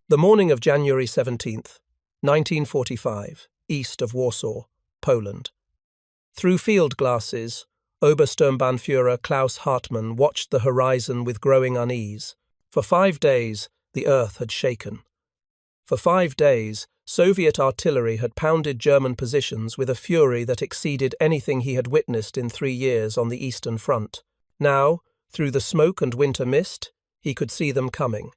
The morning of January 17th, 1945, east of Warsaw, Poland. Through field glasses, Obersturmbannführer Klaus Hartmann watched the horizon with growing unease. For 5 days, the earth had shaken. For 5 days, Soviet artillery had pounded German positions with a fury that exceeded anything he had witnessed in 3 years on the Eastern Front. Now, through the smoke and winter mist, he could see them coming.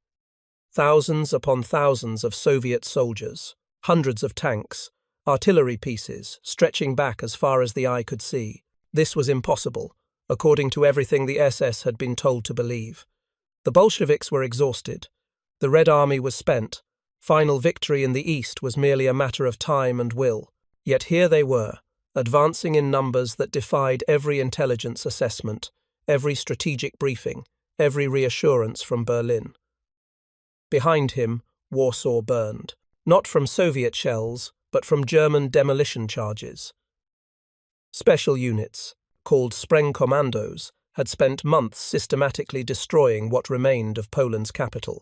Thousands upon thousands of Soviet soldiers, hundreds of tanks, artillery pieces, stretching back as far as the eye could see. This was impossible, according to everything the SS had been told to believe. The Bolsheviks were exhausted. The Red Army was spent. Final victory in the East was merely a matter of time and will. Yet here they were, advancing in numbers that defied every intelligence assessment, every strategic briefing, every reassurance from Berlin. Behind him, Warsaw burned, not from Soviet shells, but from German demolition charges. Special units, called Sprengkommandos, had spent months systematically destroying what remained of Poland's capital.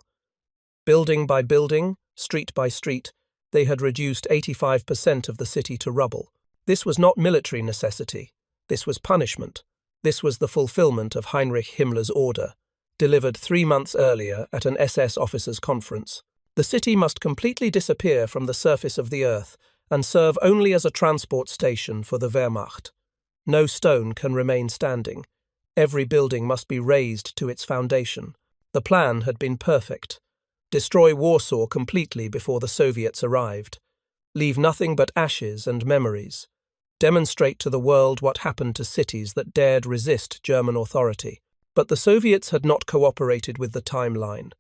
Building by building, street by street, they had reduced 85% of the city to rubble. This was not military necessity. This was punishment. This was the fulfillment of Heinrich Himmler's order, delivered 3 months earlier at an SS officers' conference. The city must completely disappear from the surface of the earth and serve only as a transport station for the Wehrmacht. No stone can remain standing. Every building must be razed to its foundation. The plan had been perfect. Destroy Warsaw completely before the Soviets arrived. Leave nothing but ashes and memories. Demonstrate to the world what happened to cities that dared resist German authority. But the Soviets had not cooperated with the timeline.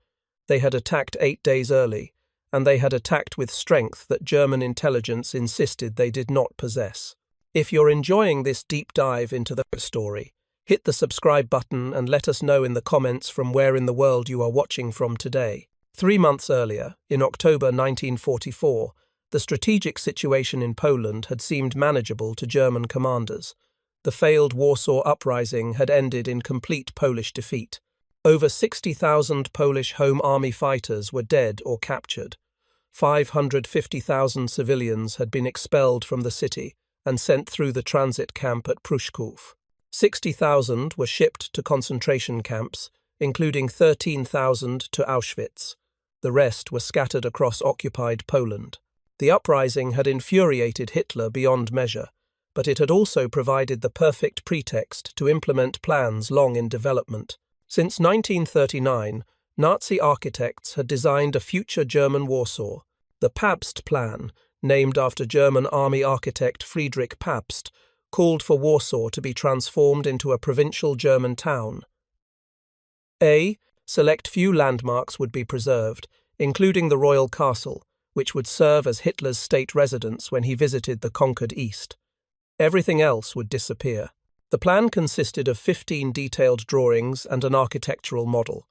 They had attacked 8 days early, and they had attacked with strength that German intelligence insisted they did not possess. If you're enjoying this deep dive into the story, hit the subscribe button and let us know in the comments from where in the world you are watching from today. 3 months earlier, in October 1944, the strategic situation in Poland had seemed manageable to German commanders. The failed Warsaw Uprising had ended in complete Polish defeat. Over 60,000 Polish Home Army fighters were dead or captured. 550,000 civilians had been expelled from the city and sent through the transit camp at Pruszków. 60,000 were shipped to concentration camps, including 13,000 to Auschwitz. The rest were scattered across occupied Poland. The uprising had infuriated Hitler beyond measure, but it had also provided the perfect pretext to implement plans long in development. Since 1939, Nazi architects had designed a future German Warsaw. The Pabst Plan, named after German army architect Friedrich Pabst, called for Warsaw to be transformed into a provincial German town. A select few landmarks would be preserved, including the royal castle, which would serve as Hitler's state residence when he visited the conquered East. Everything else would disappear. The plan consisted of 15 detailed drawings and an architectural model.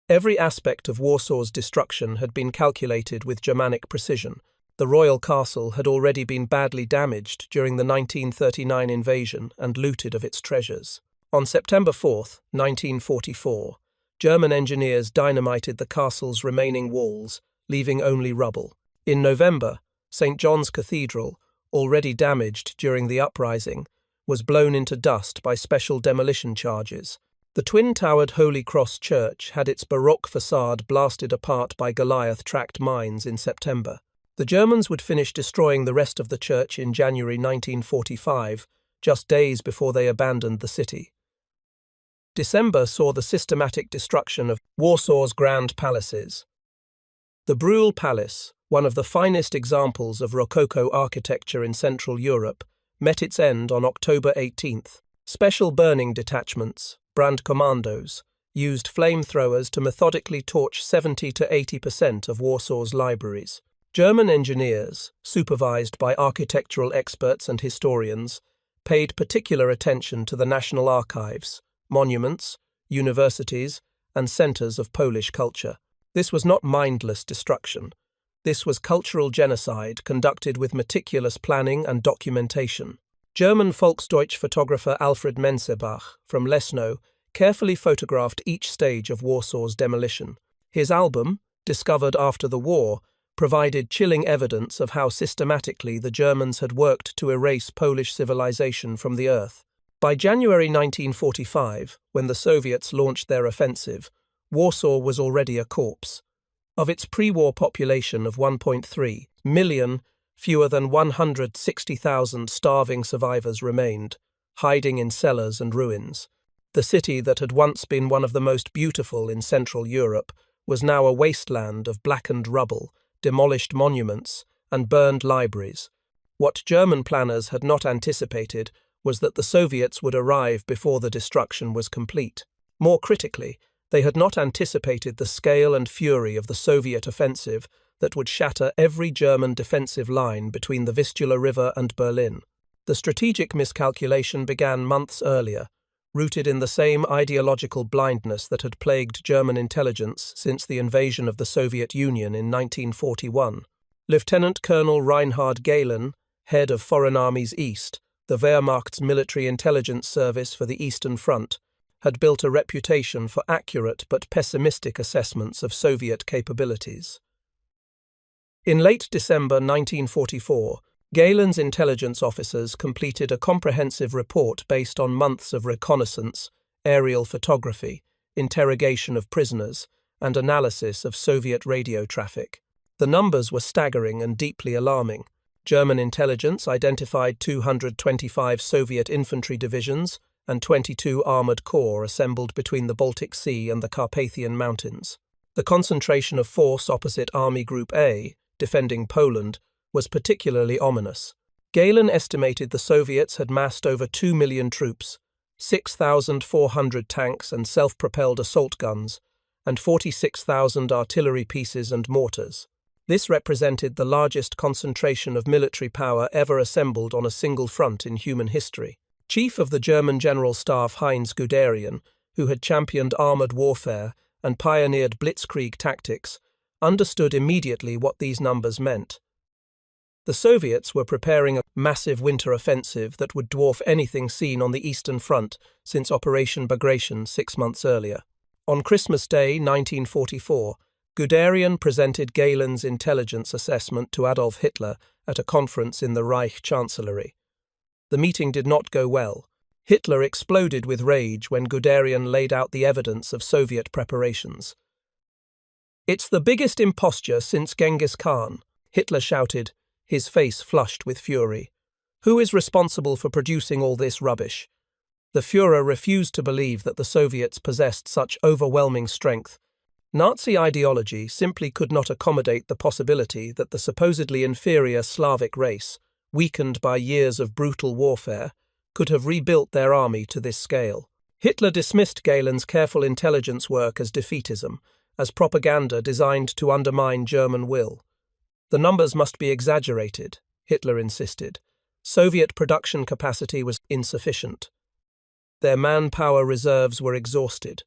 Every aspect of Warsaw's destruction had been calculated with Germanic precision. The royal castle had already been badly damaged during the 1939 invasion and looted of its treasures. On September 4, 1944, German engineers dynamited the castle's remaining walls, leaving only rubble. In November, St. John's Cathedral, already damaged during the uprising, was blown into dust by special demolition charges. The twin-towered Holy Cross Church had its Baroque facade blasted apart by Goliath-tracked mines in September. The Germans would finish destroying the rest of the church in January 1945, just days before they abandoned the city. December saw the systematic destruction of Warsaw's grand palaces. The Brühl Palace, one of the finest examples of Rococo architecture in Central Europe, met its end on October 18th. Special burning detachments, Brandkommandos, used flamethrowers to methodically torch 70 to 80% of Warsaw's libraries. German engineers, supervised by architectural experts and historians, paid particular attention to the national archives, monuments, universities, and centers of Polish culture. This was not mindless destruction. This was cultural genocide conducted with meticulous planning and documentation. German Volksdeutsch photographer Alfred Mensebach from Lesno carefully photographed each stage of Warsaw's demolition. His album, discovered after the war, provided chilling evidence of how systematically the Germans had worked to erase Polish civilization from the earth. By January 1945, when the Soviets launched their offensive, Warsaw was already a corpse. Of its pre-war population of 1.3 million, fewer than 160,000 starving survivors remained, hiding in cellars and ruins. The city that had once been one of the most beautiful in Central Europe was now a wasteland of blackened rubble, demolished monuments, and burned libraries. What German planners had not anticipated was that the Soviets would arrive before the destruction was complete. More critically, they had not anticipated the scale and fury of the Soviet offensive that would shatter every German defensive line between the Vistula River and Berlin. The strategic miscalculation began months earlier, rooted in the same ideological blindness that had plagued German intelligence since the invasion of the Soviet Union in 1941. Lieutenant Colonel Reinhard Gehlen, head of Foreign Armies East, the Wehrmacht's military intelligence service for the Eastern Front, had built a reputation for accurate but pessimistic assessments of Soviet capabilities. In late December 1944, Gehlen's intelligence officers completed a comprehensive report based on months of reconnaissance, aerial photography, interrogation of prisoners, and analysis of Soviet radio traffic. The numbers were staggering and deeply alarming. German intelligence identified 225 Soviet infantry divisions and 22 armoured corps assembled between the Baltic Sea and the Carpathian Mountains. The concentration of force opposite Army Group A, defending Poland, was particularly ominous. Gehlen estimated the Soviets had massed over 2 million troops, 6,400 tanks and self-propelled assault guns, and 46,000 artillery pieces and mortars. This represented the largest concentration of military power ever assembled on a single front in human history. Chief of the German General Staff Heinz Guderian, who had championed armoured warfare and pioneered blitzkrieg tactics, understood immediately what these numbers meant. The Soviets were preparing a massive winter offensive that would dwarf anything seen on the Eastern Front since Operation Bagration 6 months earlier. On Christmas Day 1944, Guderian presented Gehlen's intelligence assessment to Adolf Hitler at a conference in the Reich Chancellery. The meeting did not go well. Hitler exploded with rage when Guderian laid out the evidence of Soviet preparations. "It's the biggest imposture since Genghis Khan," Hitler shouted, his face flushed with fury. "Who is responsible for producing all this rubbish?" The Führer refused to believe that the Soviets possessed such overwhelming strength. Nazi ideology simply could not accommodate the possibility that the supposedly inferior Slavic race, weakened by years of brutal warfare, could have rebuilt their army to this scale. Hitler dismissed Gehlen's careful intelligence work as defeatism, as propaganda designed to undermine German will. The numbers must be exaggerated, Hitler insisted. Soviet production capacity was insufficient. Their manpower reserves were exhausted.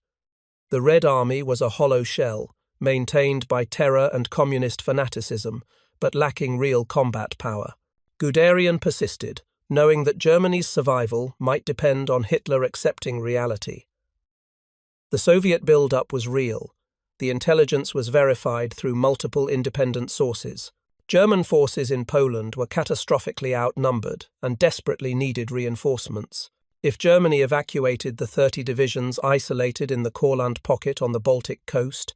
The Red Army was a hollow shell, maintained by terror and communist fanaticism, but lacking real combat power. Guderian persisted, knowing that Germany's survival might depend on Hitler accepting reality. The Soviet buildup was real. The intelligence was verified through multiple independent sources. German forces in Poland were catastrophically outnumbered and desperately needed reinforcements. If Germany evacuated the 30 divisions isolated in the Courland pocket on the Baltic coast,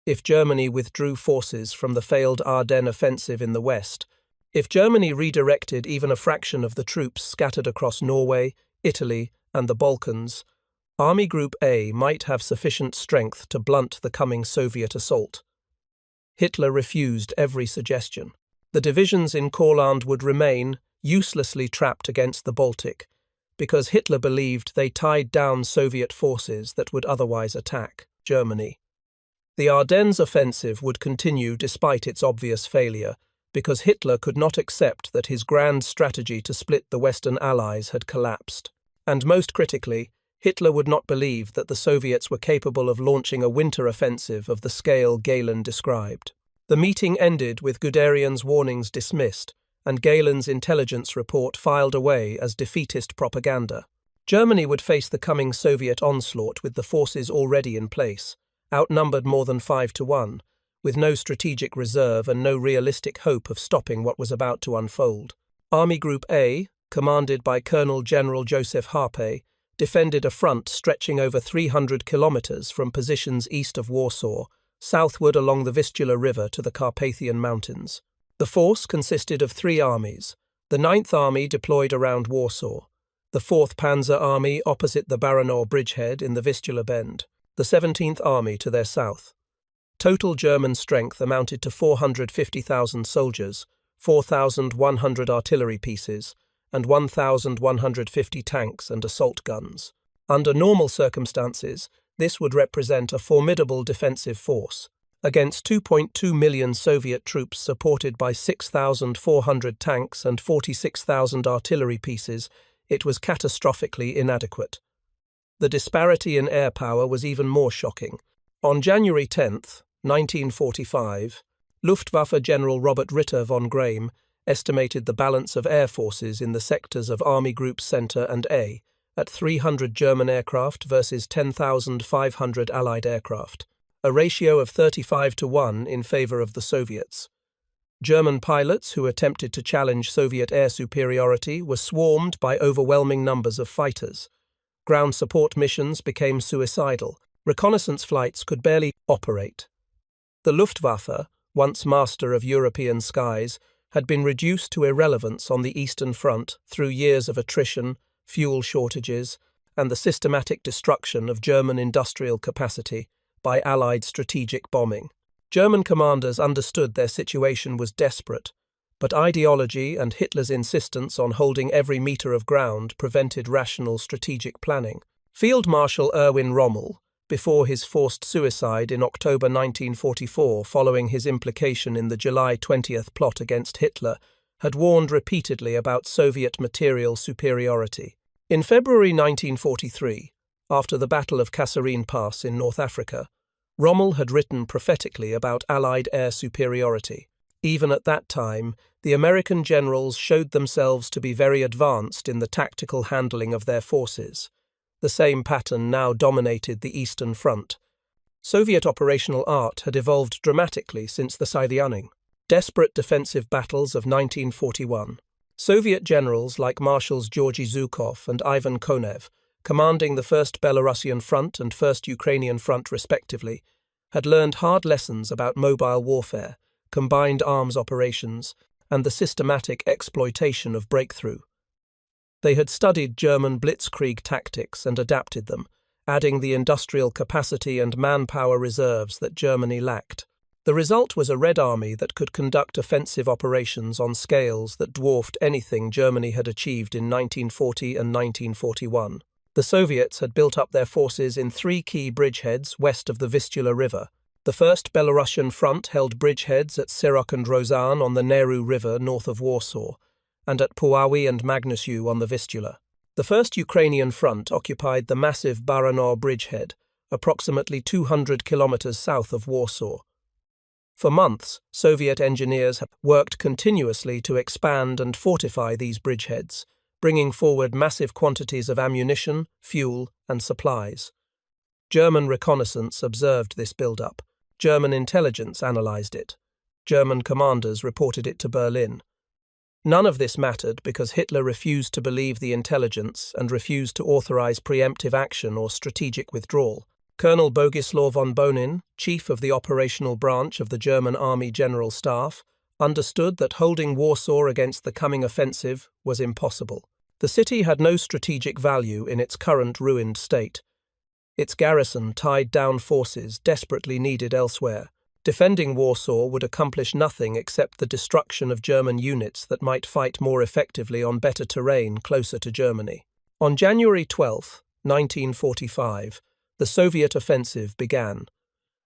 if Germany withdrew forces from the failed Ardennes offensive in the west, if Germany redirected even a fraction of the troops scattered across Norway, Italy, and the Balkans, Army Group A might have sufficient strength to blunt the coming Soviet assault. Hitler refused every suggestion. The divisions in Courland would remain, uselessly trapped against the Baltic, because Hitler believed they tied down Soviet forces that would otherwise attack Germany. The Ardennes offensive would continue despite its obvious failure, because Hitler could not accept that his grand strategy to split the Western Allies had collapsed. And most critically, Hitler would not believe that the Soviets were capable of launching a winter offensive of the scale Gehlen described. The meeting ended with Guderian's warnings dismissed, and Gehlen's intelligence report filed away as defeatist propaganda. Germany would face the coming Soviet onslaught with the forces already in place, outnumbered more than 5-1, with no strategic reserve and no realistic hope of stopping what was about to unfold. Army Group A, commanded by Colonel General Joseph Harpe, defended a front stretching over 300 kilometers from positions east of Warsaw, southward along the Vistula River to the Carpathian Mountains. The force consisted of 3 armies. The 9th Army deployed around Warsaw, the 4th Panzer Army opposite the Baranor bridgehead in the Vistula Bend, the 17th Army to their south. Total German strength amounted to 450,000 soldiers, 4,100 artillery pieces, and 1,150 tanks and assault guns. Under normal circumstances, this would represent a formidable defensive force. Against 2.2 million Soviet troops supported by 6,400 tanks and 46,000 artillery pieces, it was catastrophically inadequate. The disparity in air power was even more shocking. On January 10, 1945, Luftwaffe General Robert Ritter von Graim estimated the balance of air forces in the sectors of Army Groups Center and A at 300 German aircraft versus 10,500 Allied aircraft, a ratio of 35-1 in favor of the Soviets. German pilots who attempted to challenge Soviet air superiority were swarmed by overwhelming numbers of fighters. Ground support missions became suicidal. Reconnaissance flights could barely operate. The Luftwaffe, once master of European skies, had been reduced to irrelevance on the Eastern Front through years of attrition, fuel shortages, and the systematic destruction of German industrial capacity by Allied strategic bombing. German commanders understood their situation was desperate, but ideology and Hitler's insistence on holding every meter of ground prevented rational strategic planning. Field Marshal Erwin Rommel, before his forced suicide in October 1944 following his implication in the July 20th plot against Hitler, had warned repeatedly about Soviet material superiority. In February 1943, after the Battle of Kasserine Pass in North Africa, Rommel had written prophetically about Allied air superiority. Even at that time, the American generals showed themselves to be very advanced in the tactical handling of their forces. The same pattern now dominated the Eastern Front. Soviet operational art had evolved dramatically since the Scythianing. Desperate defensive battles of 1941. Soviet generals like Marshals Georgy Zhukov and Ivan Konev, commanding the 1st Belarusian Front and 1st Ukrainian Front respectively, had learned hard lessons about mobile warfare, combined arms operations, and the systematic exploitation of breakthrough. They had studied German blitzkrieg tactics and adapted them, adding the industrial capacity and manpower reserves that Germany lacked. The result was a Red Army that could conduct offensive operations on scales that dwarfed anything Germany had achieved in 1940 and 1941. The Soviets had built up their forces in 3 key bridgeheads west of the Vistula River. The 1st Belarusian Front held bridgeheads at Sirok and Rozan on the Neru River north of Warsaw, and at Puławy and Magnusiu on the Vistula. The 1st Ukrainian Front occupied the massive Baranor bridgehead, approximately 200 kilometers south of Warsaw. For months, Soviet engineers had worked continuously to expand and fortify these bridgeheads, bringing forward massive quantities of ammunition, fuel, and supplies. German reconnaissance observed this buildup. German intelligence analyzed it. German commanders reported it to Berlin. None of this mattered because Hitler refused to believe the intelligence and refused to authorize preemptive action or strategic withdrawal. Colonel Bogislaw von Bonin, chief of the operational branch of the German Army General Staff, understood that holding Warsaw against the coming offensive was impossible. The city had no strategic value in its current ruined state. Its garrison tied down forces desperately needed elsewhere. Defending Warsaw would accomplish nothing except the destruction of German units that might fight more effectively on better terrain closer to Germany. On January 12, 1945, the Soviet offensive began.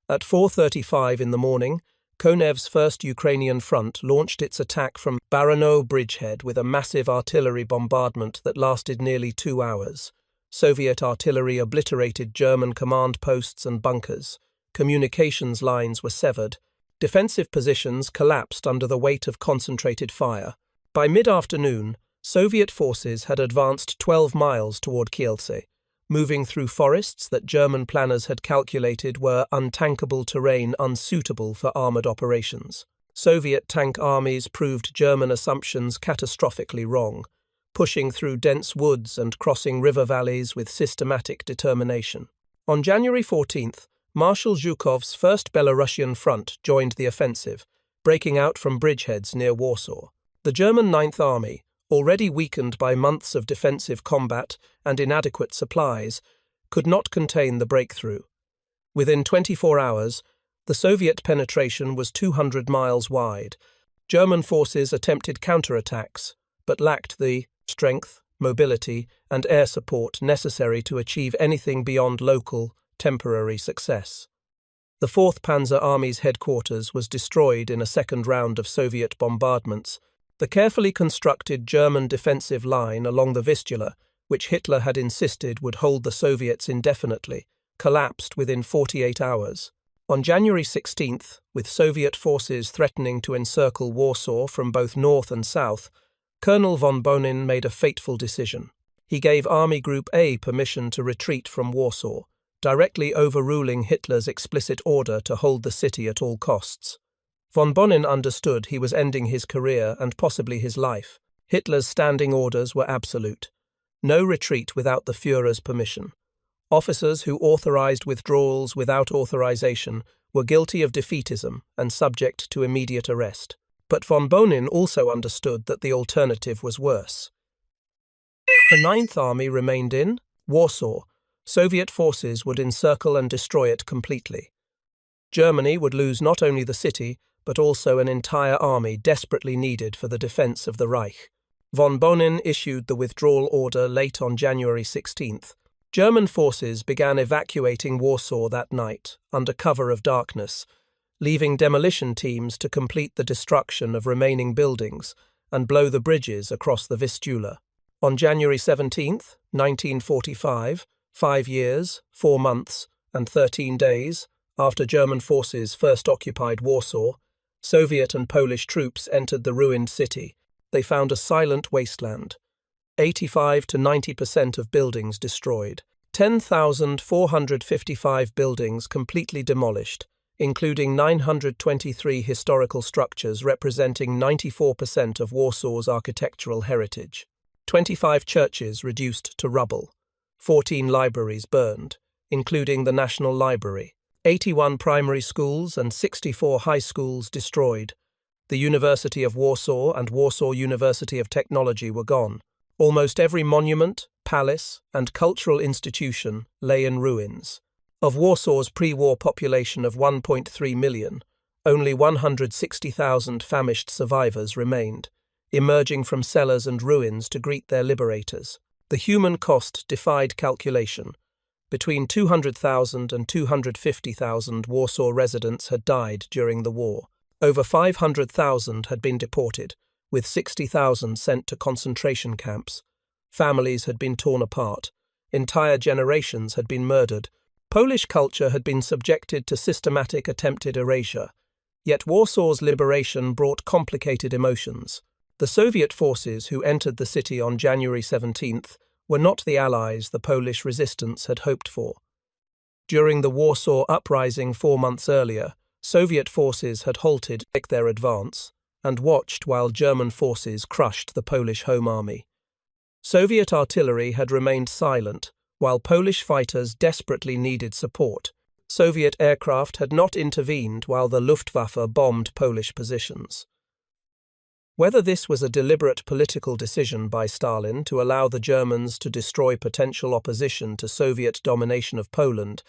At 4:35 in the morning, Konev's 1st Ukrainian Front launched its attack from Baranov bridgehead with a massive artillery bombardment that lasted nearly 2 hours. Soviet artillery obliterated German command posts and bunkers. Communications lines were severed. Defensive positions collapsed under the weight of concentrated fire. By mid-afternoon, Soviet forces had advanced 12 miles toward Kielce. moving through forests that German planners had calculated were untankable terrain unsuitable for armoured operations. Soviet tank armies proved German assumptions catastrophically wrong, pushing through dense woods and crossing river valleys with systematic determination. On January 14th, Marshal Zhukov's 1st Belarusian Front joined the offensive, breaking out from bridgeheads near Warsaw. The German Ninth Army, already weakened by months of defensive combat and inadequate supplies, could not contain the breakthrough. Within 24 hours, the Soviet penetration was 200 miles wide. German forces attempted counterattacks, but lacked the strength, mobility, and air support necessary to achieve anything beyond local, temporary success. The 4th Panzer Army's headquarters was destroyed in a second round of Soviet bombardments. The carefully constructed German defensive line along the Vistula, which Hitler had insisted would hold the Soviets indefinitely, collapsed within 48 hours. On January 16th, with Soviet forces threatening to encircle Warsaw from both north and south, Colonel von Bonin made a fateful decision. He gave Army Group A permission to retreat from Warsaw, directly overruling Hitler's explicit order to hold the city at all costs. Von Bonin understood he was ending his career and possibly his life. Hitler's standing orders were absolute. No retreat without the Führer's permission. Officers who authorized withdrawals without authorization were guilty of defeatism and subject to immediate arrest. But von Bonin also understood that the alternative was worse. The Ninth Army remained in Warsaw. Soviet forces would encircle and destroy it completely. Germany would lose not only the city, but also an entire army desperately needed for the defense of the Reich. Von Bonin issued the withdrawal order late on January 16th. German forces began evacuating Warsaw that night, under cover of darkness, leaving demolition teams to complete the destruction of remaining buildings and blow the bridges across the Vistula. On January 17th, 1945, 5 years, 4 months, and 13 days after German forces first occupied Warsaw, Soviet and Polish troops entered the ruined city. They found a silent wasteland. 85 to 90% of buildings destroyed. 10,455 buildings completely demolished, including 923 historical structures representing 94% of Warsaw's architectural heritage. 25 churches reduced to rubble. 14 libraries burned, including the National Library. 81 primary schools and 64 high schools destroyed. The University of Warsaw and Warsaw University of Technology were gone. Almost every monument, palace, and cultural institution lay in ruins. Of Warsaw's pre-war population of 1.3 million, only 160,000 famished survivors remained, emerging from cellars and ruins to greet their liberators. The human cost defied calculation. Between 200,000 and 250,000 Warsaw residents had died during the war. Over 500,000 had been deported, with 60,000 sent to concentration camps. Families had been torn apart. Entire generations had been murdered. Polish culture had been subjected to systematic attempted erasure. Yet Warsaw's liberation brought complicated emotions. The Soviet forces who entered the city on January 17th were not the allies the Polish resistance had hoped for. During the Warsaw Uprising 4 months earlier, Soviet forces had halted their advance and watched while German forces crushed the Polish Home Army. Soviet artillery had remained silent, while Polish fighters desperately needed support. Soviet aircraft had not intervened while the Luftwaffe bombed Polish positions. Whether this was a deliberate political decision by Stalin to allow the Germans to destroy potential opposition to Soviet domination of Poland,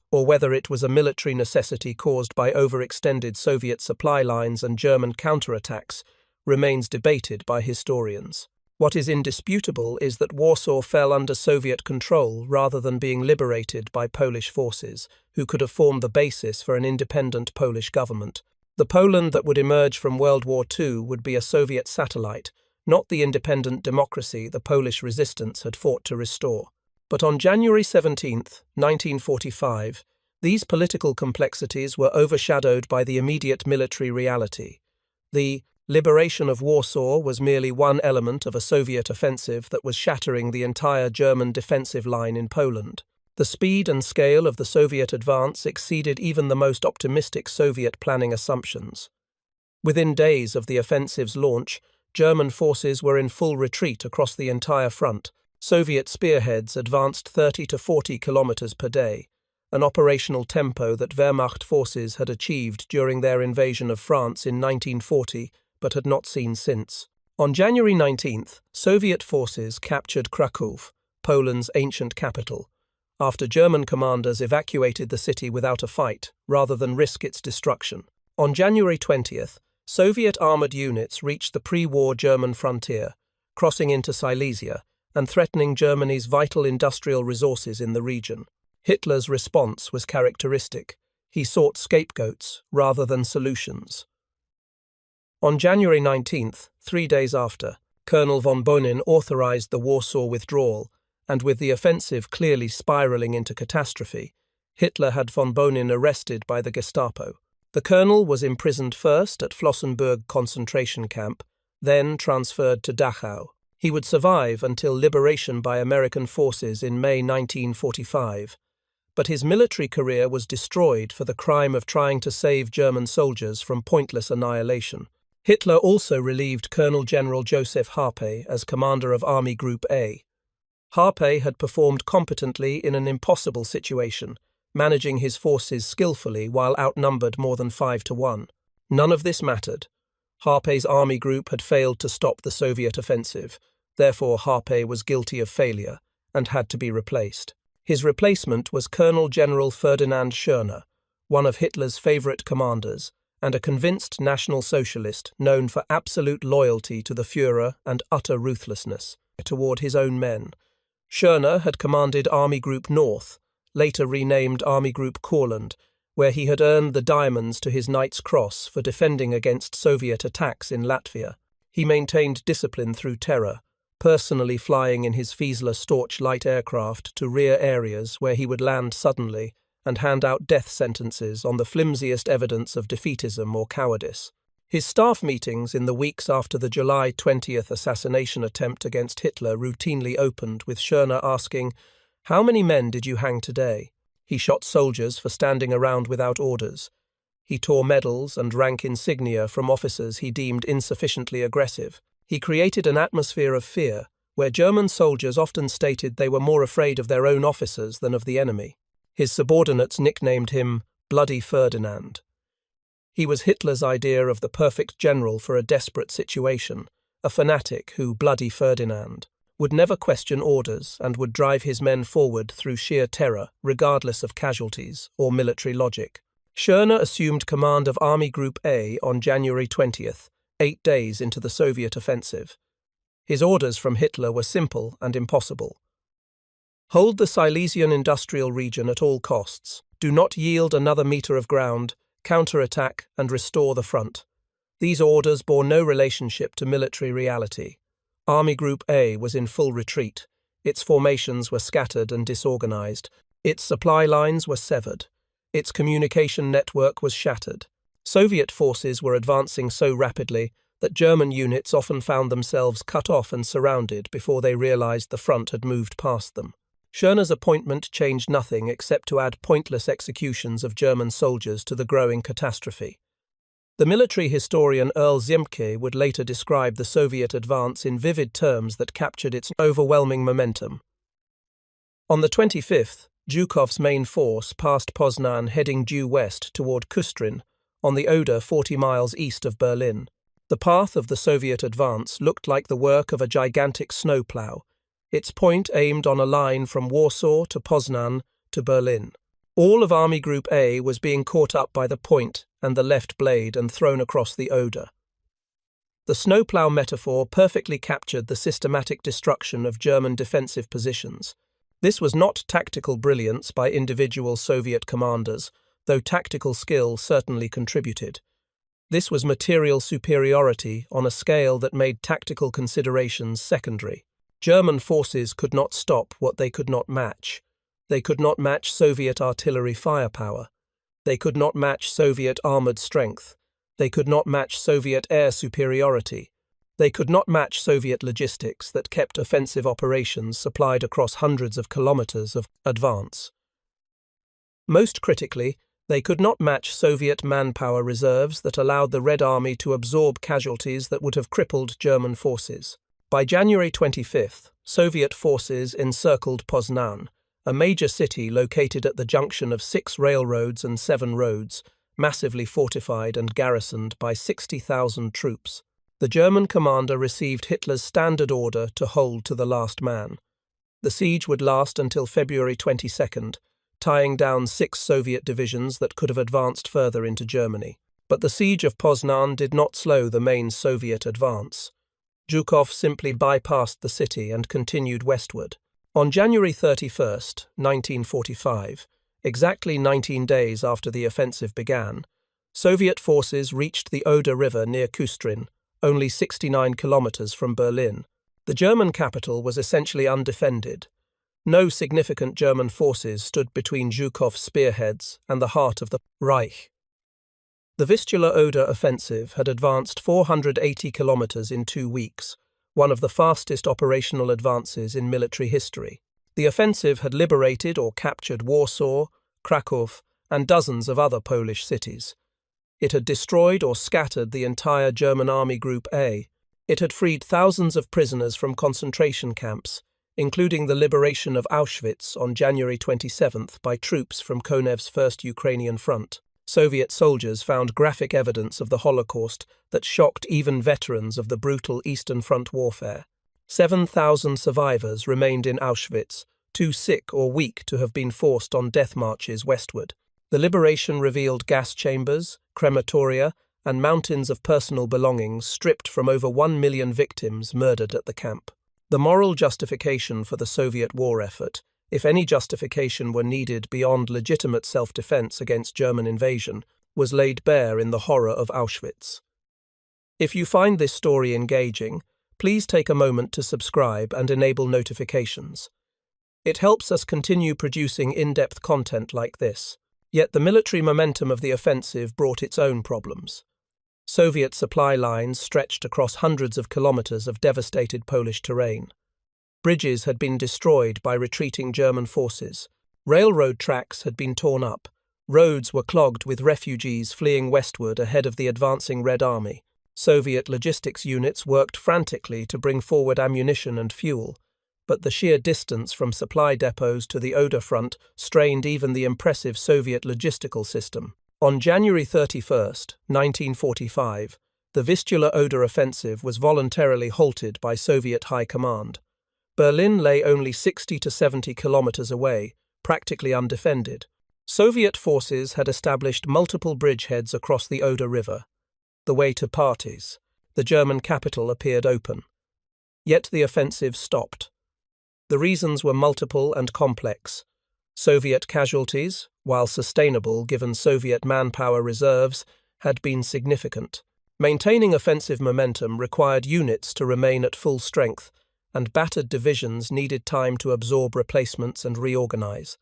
or whether it was a military necessity caused by overextended Soviet supply lines and German counterattacks, remains debated by historians. What is indisputable is that Warsaw fell under Soviet control rather than being liberated by Polish forces, who could have formed the basis for an independent Polish government. The Poland that would emerge from World War II would be a Soviet satellite, not the independent democracy the Polish resistance had fought to restore. But on January 17, 1945, these political complexities were overshadowed by the immediate military reality. The Liberation of Warsaw was merely one element of a Soviet offensive that was shattering the entire German defensive line in Poland. The speed and scale of the Soviet advance exceeded even the most optimistic Soviet planning assumptions. Within days of the offensive's launch, German forces were in full retreat across the entire front. Soviet spearheads advanced 30 to 40 kilometers per day, an operational tempo that Wehrmacht forces had achieved during their invasion of France in 1940 but had not seen since. On January 19th, Soviet forces captured Kraków, Poland's ancient capital, after German commanders evacuated the city without a fight rather than risk its destruction. On January 20th, Soviet armoured units reached the pre-war German frontier, crossing into Silesia and threatening Germany's vital industrial resources in the region. Hitler's response was characteristic. He sought scapegoats rather than solutions. On January 19th, 3 days after, Colonel von Bonin authorized the Warsaw withdrawal, and with the offensive clearly spiraling into catastrophe, Hitler had von Bonin arrested by the Gestapo. The colonel was imprisoned first at Flossenbürg concentration camp, then transferred to Dachau. He would survive until liberation by American forces in May 1945, but his military career was destroyed for the crime of trying to save German soldiers from pointless annihilation. Hitler also relieved Colonel General Joseph Harpe as commander of Army Group A. Harpe had performed competently in an impossible situation, managing his forces skillfully while outnumbered more than 5 to 1. None of this mattered. Harpe's army group had failed to stop the Soviet offensive, therefore Harpe was guilty of failure and had to be replaced. His replacement was Colonel General Ferdinand Schörner, one of Hitler's favorite commanders, and a convinced National Socialist known for absolute loyalty to the Führer and utter ruthlessness toward his own men. Schörner had commanded Army Group North, later renamed Army Group Courland, where he had earned the diamonds to his Knight's Cross for defending against Soviet attacks in Latvia. He maintained discipline through terror, personally flying in his Fiesler Storch light aircraft to rear areas where he would land suddenly and hand out death sentences on the flimsiest evidence of defeatism or cowardice. His staff meetings in the weeks after the July 20th assassination attempt against Hitler routinely opened with Schörner asking, "How many men did you hang today?" He shot soldiers for standing around without orders. He tore medals and rank insignia from officers he deemed insufficiently aggressive. He created an atmosphere of fear, where German soldiers often stated they were more afraid of their own officers than of the enemy. His subordinates nicknamed him Bloody Ferdinand. He was Hitler's idea of the perfect general for a desperate situation, a fanatic who, Bloody Ferdinand, would never question orders and would drive his men forward through sheer terror, regardless of casualties or military logic. Schörner assumed command of Army Group A on January 20th, 8 days into the Soviet offensive. His orders from Hitler were simple and impossible. Hold the Silesian industrial region at all costs. Do not yield another meter of ground. Counterattack and restore the front. These orders bore no relationship to military reality. Army Group A was in full retreat. Its formations were scattered and disorganized. Its supply lines were severed. Its communication network was shattered. Soviet forces were advancing so rapidly that German units often found themselves cut off and surrounded before they realized the front had moved past them. Schörner's appointment changed nothing except to add pointless executions of German soldiers to the growing catastrophe. The military historian Earl Ziemke would later describe the Soviet advance in vivid terms that captured its overwhelming momentum. On the 25th, Zhukov's main force passed Poznan heading due west toward Kustrin, on the Oder 40 miles east of Berlin. The path of the Soviet advance looked like the work of a gigantic snowplow, its point aimed on a line from Warsaw to Poznan to Berlin. All of Army Group A was being caught up by the point and the left blade and thrown across the Oder. The snowplow metaphor perfectly captured the systematic destruction of German defensive positions. This was not tactical brilliance by individual Soviet commanders, though tactical skill certainly contributed. This was material superiority on a scale that made tactical considerations secondary. German forces could not stop what they could not match. They could not match Soviet artillery firepower. They could not match Soviet armoured strength. They could not match Soviet air superiority. They could not match Soviet logistics that kept offensive operations supplied across hundreds of kilometers of advance. Most critically, they could not match Soviet manpower reserves that allowed the Red Army to absorb casualties that would have crippled German forces. By January 25th, Soviet forces encircled Poznan, a major city located at the junction of 6 railroads and 7 roads, massively fortified and garrisoned by 60,000 troops. The German commander received Hitler's standard order to hold to the last man. The siege would last until February 22nd, tying down 6 Soviet divisions that could have advanced further into Germany. But the siege of Poznan did not slow the main Soviet advance. Zhukov simply bypassed the city and continued westward. On January 31st, 1945, exactly 19 days after the offensive began, Soviet forces reached the Oder River near Kustrin, only 69 kilometers from Berlin. The German capital was essentially undefended. No significant German forces stood between Zhukov's spearheads and the heart of the Reich. The Vistula-Oder offensive had advanced 480 kilometers in 2 weeks, one of the fastest operational advances in military history. The offensive had liberated or captured Warsaw, Krakow, and dozens of other Polish cities. It had destroyed or scattered the entire German Army Group A. It had freed thousands of prisoners from concentration camps, including the liberation of Auschwitz on January 27th by troops from Konev's First Ukrainian Front. Soviet soldiers found graphic evidence of the Holocaust that shocked even veterans of the brutal Eastern Front warfare. 7,000 survivors remained in Auschwitz, too sick or weak to have been forced on death marches westward. The liberation revealed gas chambers, crematoria, and mountains of personal belongings stripped from over 1 million victims murdered at the camp. The moral justification for the Soviet war effort, if any justification were needed beyond legitimate self-defense against German invasion, was laid bare in the horror of Auschwitz. If you find this story engaging, please take a moment to subscribe and enable notifications. It helps us continue producing in-depth content like this. Yet the military momentum of the offensive brought its own problems. Soviet supply lines stretched across hundreds of kilometers of devastated Polish terrain. Bridges had been destroyed by retreating German forces. Railroad tracks had been torn up. Roads were clogged with refugees fleeing westward ahead of the advancing Red Army. Soviet logistics units worked frantically to bring forward ammunition and fuel, but the sheer distance from supply depots to the Oder front strained even the impressive Soviet logistical system. On January 31st, 1945, the Vistula-Oder offensive was voluntarily halted by Soviet high command. Berlin lay only 60 to 70 kilometers away, practically undefended. Soviet forces had established multiple bridgeheads across the Oder River. The way to parties. The German capital appeared open. Yet the offensive stopped. The reasons were multiple and complex. Soviet casualties, while sustainable given Soviet manpower reserves, had been significant. Maintaining offensive momentum required units to remain at full strength, and battered divisions needed time to absorb replacements and reorganize.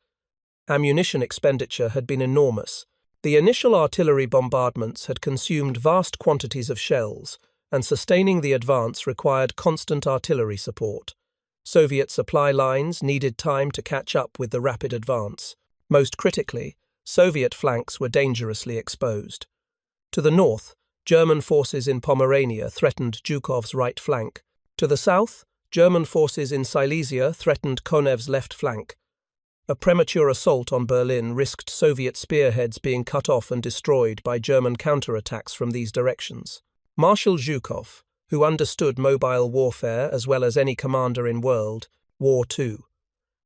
Ammunition expenditure had been enormous. The initial artillery bombardments had consumed vast quantities of shells, and sustaining the advance required constant artillery support. Soviet supply lines needed time to catch up with the rapid advance. Most critically, Soviet flanks were dangerously exposed. To the north, German forces in Pomerania threatened Zhukov's right flank. To the south, German forces in Silesia threatened Konev's left flank. A premature assault on Berlin risked Soviet spearheads being cut off and destroyed by German counterattacks from these directions. Marshal Zhukov, who understood mobile warfare as well as any commander in World War II,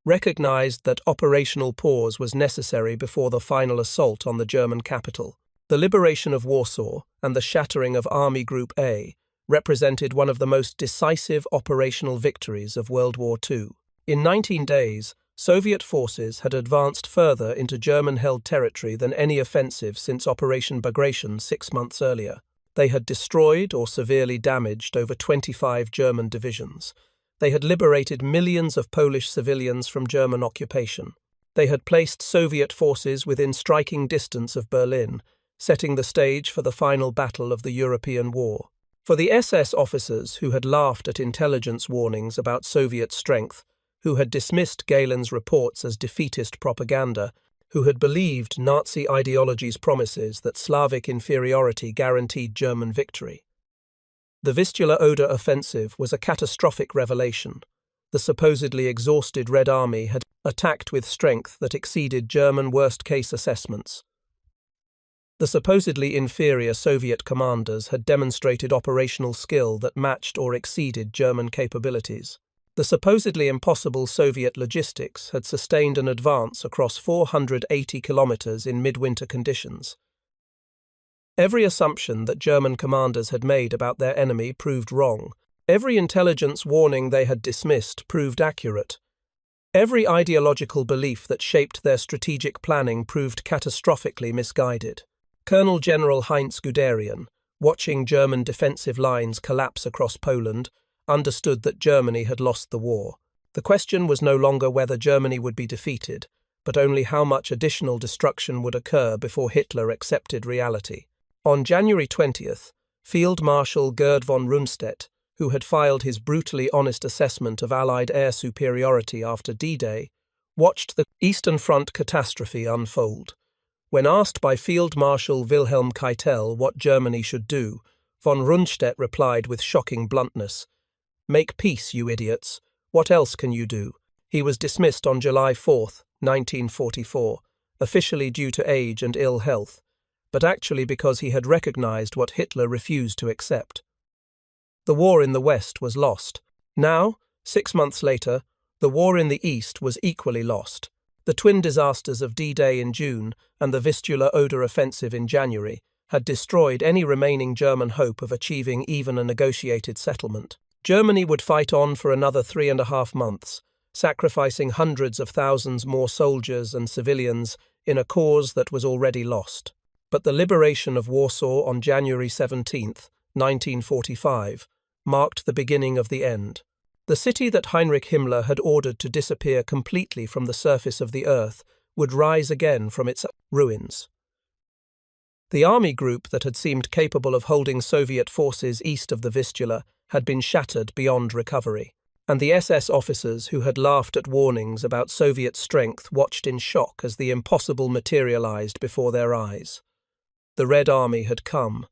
recognized that operational pause was necessary before the final assault on the German capital. The liberation of Warsaw and the shattering of Army Group A represented one of the most decisive operational victories of World War II. In 19 days, Soviet forces had advanced further into German-held territory than any offensive since Operation Bagration 6 months earlier. They had destroyed or severely damaged over 25 German divisions. They had liberated millions of Polish civilians from German occupation. They had placed Soviet forces within striking distance of Berlin, setting the stage for the final battle of the European War. For the SS officers who had laughed at intelligence warnings about Soviet strength, who had dismissed Gehlen's reports as defeatist propaganda, who had believed Nazi ideology's promises that Slavic inferiority guaranteed German victory. The Vistula-Oder offensive was a catastrophic revelation. The supposedly exhausted Red Army had attacked with strength that exceeded German worst-case assessments. The supposedly inferior Soviet commanders had demonstrated operational skill that matched or exceeded German capabilities. The supposedly impossible Soviet logistics had sustained an advance across 480 kilometers in midwinter conditions. Every assumption that German commanders had made about their enemy proved wrong. Every intelligence warning they had dismissed proved accurate. Every ideological belief that shaped their strategic planning proved catastrophically misguided. Colonel General Heinz Guderian, watching German defensive lines collapse across Poland, understood that Germany had lost the war. The question was no longer whether Germany would be defeated, but only how much additional destruction would occur before Hitler accepted reality. On January 20th, Field Marshal Gerd von Rundstedt, who had filed his brutally honest assessment of Allied air superiority after D-Day, watched the Eastern Front catastrophe unfold. When asked by Field Marshal Wilhelm Keitel what Germany should do, von Rundstedt replied with shocking bluntness, "Make peace, you idiots. What else can you do?" He was dismissed on July 4, 1944, officially due to age and ill health, but actually because he had recognized what Hitler refused to accept. The war in the West was lost. Now, 6 months later, the war in the East was equally lost. The twin disasters of D-Day in June and the Vistula-Oder offensive in January had destroyed any remaining German hope of achieving even a negotiated settlement. Germany would fight on for another 3.5 months, sacrificing hundreds of thousands more soldiers and civilians in a cause that was already lost. But the liberation of Warsaw on January 17, 1945, marked the beginning of the end. The city that Heinrich Himmler had ordered to disappear completely from the surface of the earth would rise again from its ruins. The army group that had seemed capable of holding Soviet forces east of the Vistula had been shattered beyond recovery, and the SS officers who had laughed at warnings about Soviet strength watched in shock as the impossible materialized before their eyes. The Red Army had come,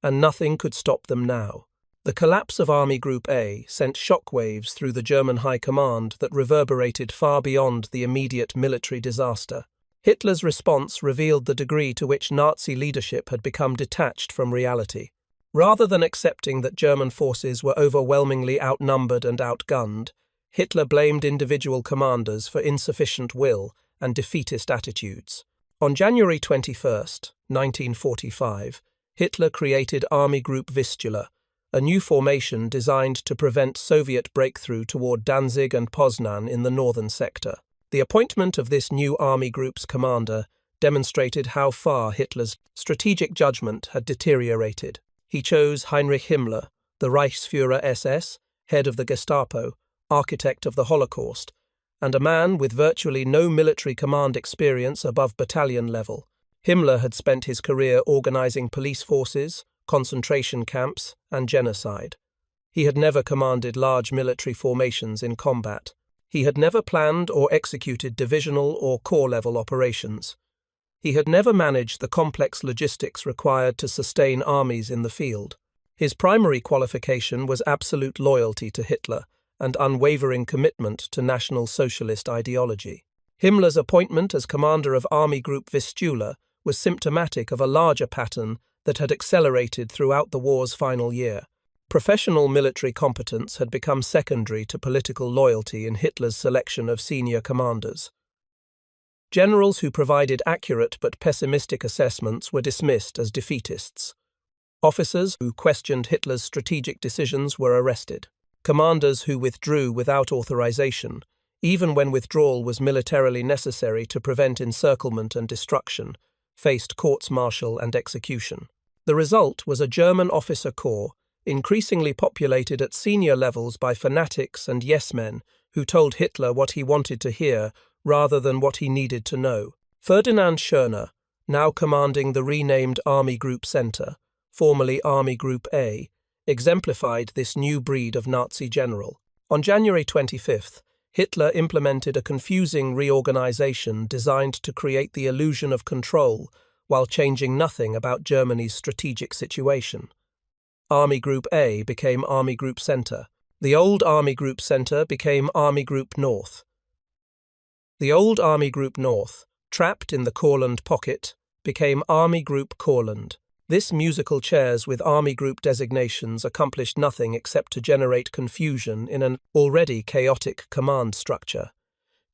and nothing could stop them now. The collapse of Army Group A sent shockwaves through the German High Command that reverberated far beyond the immediate military disaster. Hitler's response revealed the degree to which Nazi leadership had become detached from reality. Rather than accepting that German forces were overwhelmingly outnumbered and outgunned, Hitler blamed individual commanders for insufficient will and defeatist attitudes. On January 21, 1945, Hitler created Army Group Vistula, a new formation designed to prevent Soviet breakthrough toward Danzig and Poznan in the northern sector. The appointment of this new army group's commander demonstrated how far Hitler's strategic judgment had deteriorated. He chose Heinrich Himmler, the Reichsführer SS, head of the Gestapo, architect of the Holocaust, and a man with virtually no military command experience above battalion level. Himmler had spent his career organizing police forces, concentration camps, and genocide. He had never commanded large military formations in combat. He had never planned or executed divisional or corps-level operations. He had never managed the complex logistics required to sustain armies in the field. His primary qualification was absolute loyalty to Hitler and unwavering commitment to National Socialist ideology. Himmler's appointment as commander of Army Group Vistula was symptomatic of a larger pattern that had accelerated throughout the war's final year. Professional military competence had become secondary to political loyalty in Hitler's selection of senior commanders. Generals who provided accurate but pessimistic assessments were dismissed as defeatists. Officers who questioned Hitler's strategic decisions were arrested. Commanders who withdrew without authorization, even when withdrawal was militarily necessary to prevent encirclement and destruction, faced courts-martial and execution. The result was a German officer corps, increasingly populated at senior levels by fanatics and yes-men who told Hitler what he wanted to hear rather than what he needed to know. Ferdinand Schörner, now commanding the renamed Army Group Center, formerly Army Group A, exemplified this new breed of Nazi general. On January 25th, Hitler implemented a confusing reorganization designed to create the illusion of control while changing nothing about Germany's strategic situation. Army Group A became Army Group Center. The old Army Group Center became Army Group North. The old Army Group North, trapped in the Courland pocket, became Army Group Courland. This musical chairs with Army Group designations accomplished nothing except to generate confusion in an already chaotic command structure.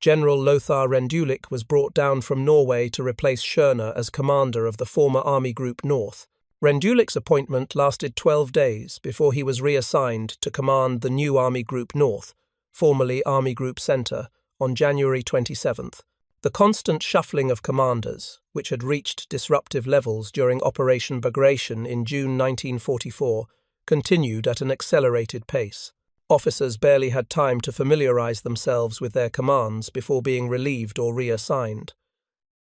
General Lothar Rendulic was brought down from Norway to replace Schörner as commander of the former Army Group North. Rendulic's appointment lasted 12 days before he was reassigned to command the new Army Group North, formerly Army Group Center, on January 27th. The constant shuffling of commanders, which had reached disruptive levels during Operation Bagration in June 1944, continued at an accelerated pace. Officers barely had time to familiarize themselves with their commands before being relieved or reassigned.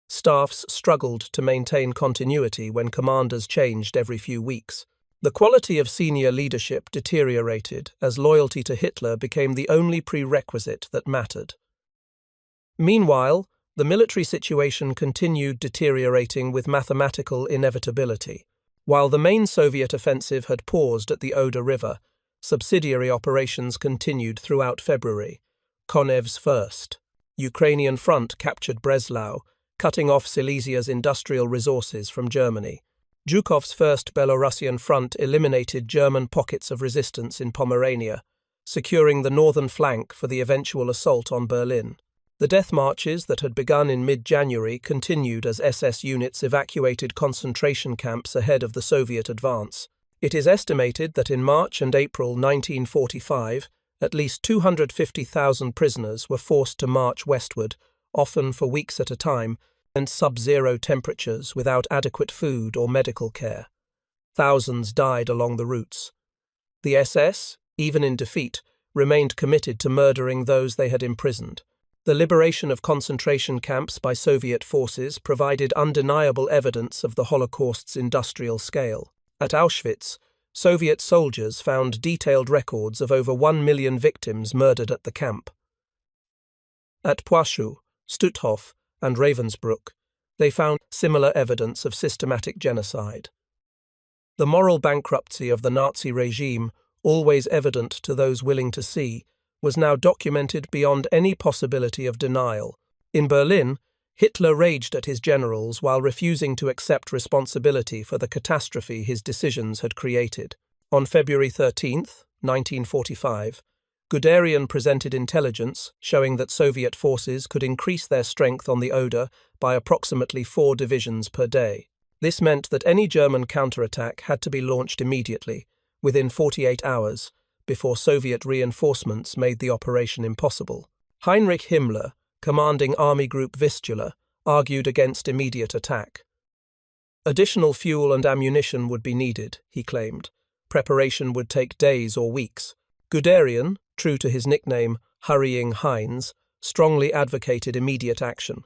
Staffs struggled to maintain continuity when commanders changed every few weeks. The quality of senior leadership deteriorated as loyalty to Hitler became the only prerequisite that mattered. Meanwhile, the military situation continued deteriorating with mathematical inevitability. While the main Soviet offensive had paused at the Oder River, subsidiary operations continued throughout February. Konev's first Ukrainian front captured Breslau, cutting off Silesia's industrial resources from Germany. Zhukov's first Belarusian front eliminated German pockets of resistance in Pomerania, securing the northern flank for the eventual assault on Berlin. The death marches that had begun in mid-January continued as SS units evacuated concentration camps ahead of the Soviet advance. It is estimated that in March and April 1945, at least 250,000 prisoners were forced to march westward, often for weeks at a time, and sub-zero temperatures without adequate food or medical care. Thousands died along the routes. The SS, even in defeat, remained committed to murdering those they had imprisoned. The liberation of concentration camps by Soviet forces provided undeniable evidence of the Holocaust's industrial scale. At Auschwitz, Soviet soldiers found detailed records of over 1 million victims murdered at the camp. At Płaszcz, Stutthof, and Ravensbrück, they found similar evidence of systematic genocide. The moral bankruptcy of the Nazi regime, always evident to those willing to see, was now documented beyond any possibility of denial. In Berlin, Hitler raged at his generals while refusing to accept responsibility for the catastrophe his decisions had created. On February 13, 1945, Guderian presented intelligence showing that Soviet forces could increase their strength on the Oder by approximately 4 divisions per day. This meant that any German counterattack had to be launched immediately, within 48 hours, before Soviet reinforcements made the operation impossible. Heinrich Himmler, commanding Army Group Vistula, argued against immediate attack. Additional fuel and ammunition would be needed, he claimed. Preparation would take days or weeks. Guderian, true to his nickname, Hurrying Heinz, strongly advocated immediate action.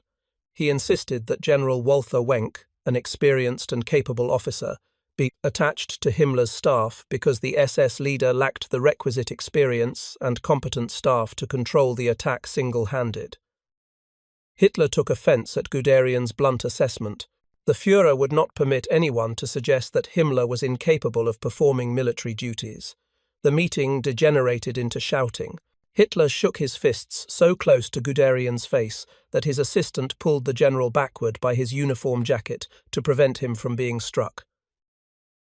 He insisted that General Walther Wenck, an experienced and capable officer, be attached to Himmler's staff because the SS leader lacked the requisite experience and competent staff to control the attack single-handed. Hitler took offense at Guderian's blunt assessment. The Führer would not permit anyone to suggest that Himmler was incapable of performing military duties. The meeting degenerated into shouting. Hitler shook his fists so close to Guderian's face that his assistant pulled the general backward by his uniform jacket to prevent him from being struck.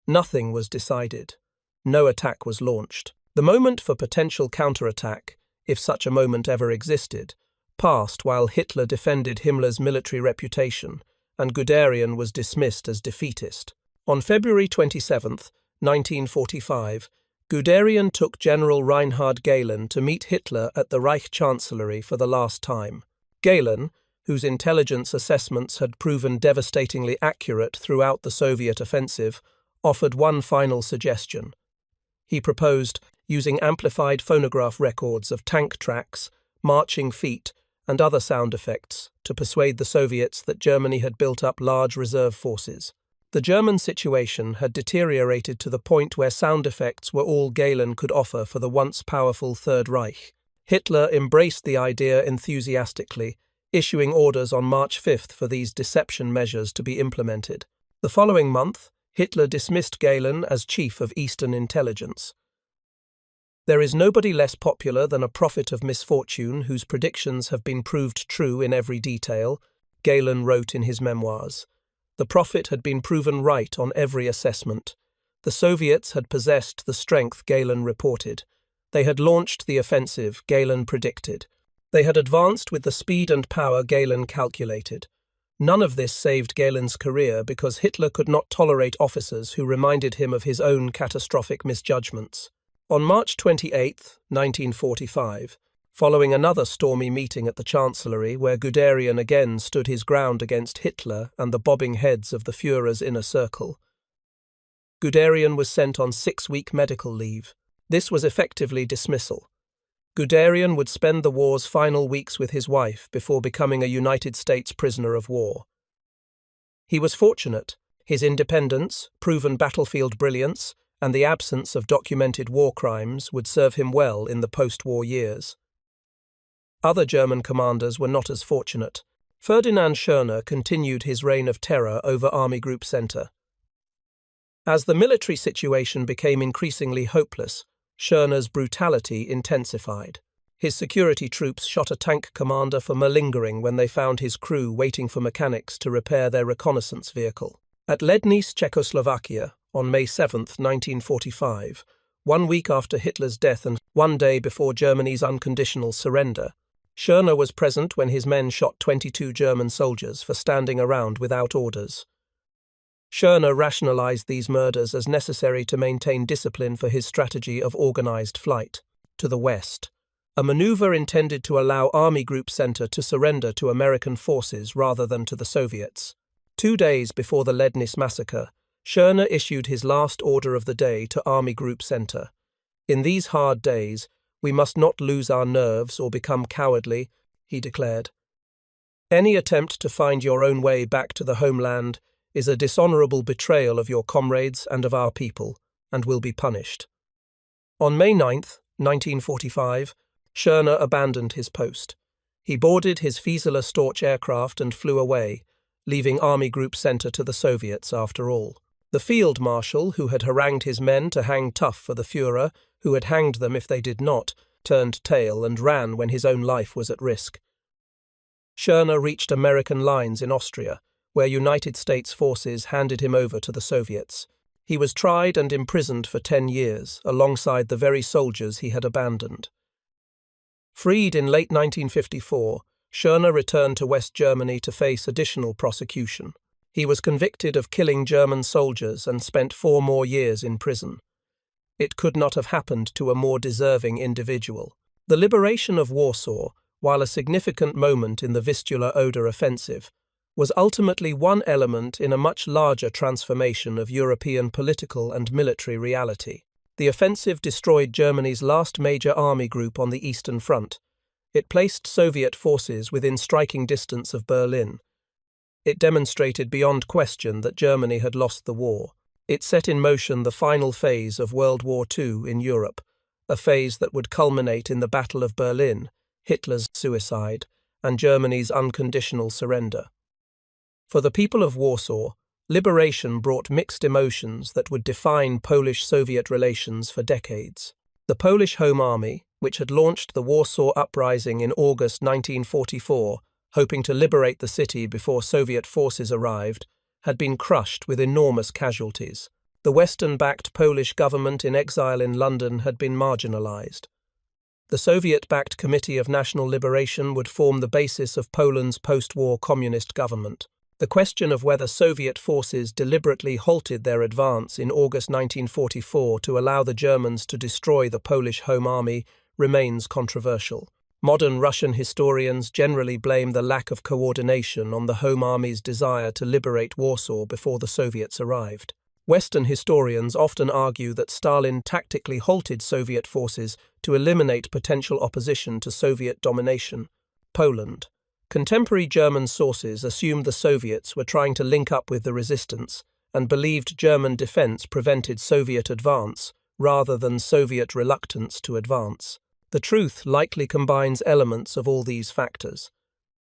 Nothing was decided. No attack was launched. The moment for potential counterattack, if such a moment ever existed, passed while Hitler defended Himmler's military reputation, and Guderian was dismissed as defeatist. On February 27, 1945, Guderian took General Reinhard Gehlen to meet Hitler at the Reich Chancellery for the last time. Gehlen, whose intelligence assessments had proven devastatingly accurate throughout the Soviet offensive, offered one final suggestion. He proposed using amplified phonograph records of tank tracks, marching feet, and other sound effects to persuade the Soviets that Germany had built up large reserve forces. The German situation had deteriorated to the point where sound effects were all Gehlen could offer for the once powerful Third Reich. Hitler embraced the idea enthusiastically, issuing orders on March 5th for these deception measures to be implemented. The following month, Hitler dismissed Gehlen as chief of Eastern intelligence. There is nobody less popular than a prophet of misfortune whose predictions have been proved true in every detail, Gehlen wrote in his memoirs. The prophet had been proven right on every assessment. The Soviets had possessed the strength Gehlen reported. They had launched the offensive Gehlen predicted. They had advanced with the speed and power Gehlen calculated. None of this saved Gehlen's career because Hitler could not tolerate officers who reminded him of his own catastrophic misjudgments. On March 28, 1945, following another stormy meeting at the Chancellery where Guderian again stood his ground against Hitler and the bobbing heads of the Führer's inner circle, Guderian was sent on 6-week medical leave. This was effectively dismissal. Guderian would spend the war's final weeks with his wife before becoming a United States prisoner of war. He was fortunate. His independence, proven battlefield brilliance, and the absence of documented war crimes would serve him well in the post-war years. Other German commanders were not as fortunate. Ferdinand Schörner continued his reign of terror over Army Group Center. As the military situation became increasingly hopeless, Schörner's brutality intensified. His security troops shot a tank commander for malingering when they found his crew waiting for mechanics to repair their reconnaissance vehicle. At Lednice, Czechoslovakia, on May 7, 1945, 1 week after Hitler's death and 1 day before Germany's unconditional surrender, Schörner was present when his men shot 22 German soldiers for standing around without orders. Schörner rationalized these murders as necessary to maintain discipline for his strategy of organized flight to the west, a maneuver intended to allow Army Group Center to surrender to American forces rather than to the Soviets. 2 days before the Lednice massacre, Schörner issued his last order of the day to Army Group Center. "In these hard days, we must not lose our nerves or become cowardly," he declared. "Any attempt to find your own way back to the homeland is a dishonorable betrayal of your comrades and of our people, and will be punished." On May 9, 1945, Schörner abandoned his post. He boarded his Fieseler Storch aircraft and flew away, leaving Army Group Center to the Soviets after all. The field marshal, who had harangued his men to hang tough for the Führer, who had hanged them if they did not, turned tail and ran when his own life was at risk. Schörner reached American lines in Austria, where United States forces handed him over to the Soviets. He was tried and imprisoned for 10 years, alongside the very soldiers he had abandoned. Freed in late 1954, Schörner returned to West Germany to face additional prosecution. He was convicted of killing German soldiers and spent 4 more years in prison. It could not have happened to a more deserving individual. The liberation of Warsaw, while a significant moment in the Vistula-Oder offensive, was ultimately one element in a much larger transformation of European political and military reality. The offensive destroyed Germany's last major army group on the Eastern Front. It placed Soviet forces within striking distance of Berlin. It demonstrated beyond question that Germany had lost the war. It set in motion the final phase of World War II in Europe, a phase that would culminate in the Battle of Berlin, Hitler's suicide, and Germany's unconditional surrender. For the people of Warsaw, liberation brought mixed emotions that would define Polish-Soviet relations for decades. The Polish Home Army, which had launched the Warsaw Uprising in August 1944, hoping to liberate the city before Soviet forces arrived, had been crushed with enormous casualties. The Western-backed Polish government in exile in London had been marginalized. The Soviet-backed Committee of National Liberation would form the basis of Poland's post-war communist government. The question of whether Soviet forces deliberately halted their advance in August 1944 to allow the Germans to destroy the Polish Home Army remains controversial. Modern Russian historians generally blame the lack of coordination on the Home Army's desire to liberate Warsaw before the Soviets arrived. Western historians often argue that Stalin tactically halted Soviet forces to eliminate potential opposition to Soviet domination. Poland. Contemporary German sources assumed the Soviets were trying to link up with the resistance and believed German defense prevented Soviet advance rather than Soviet reluctance to advance. The truth likely combines elements of all these factors.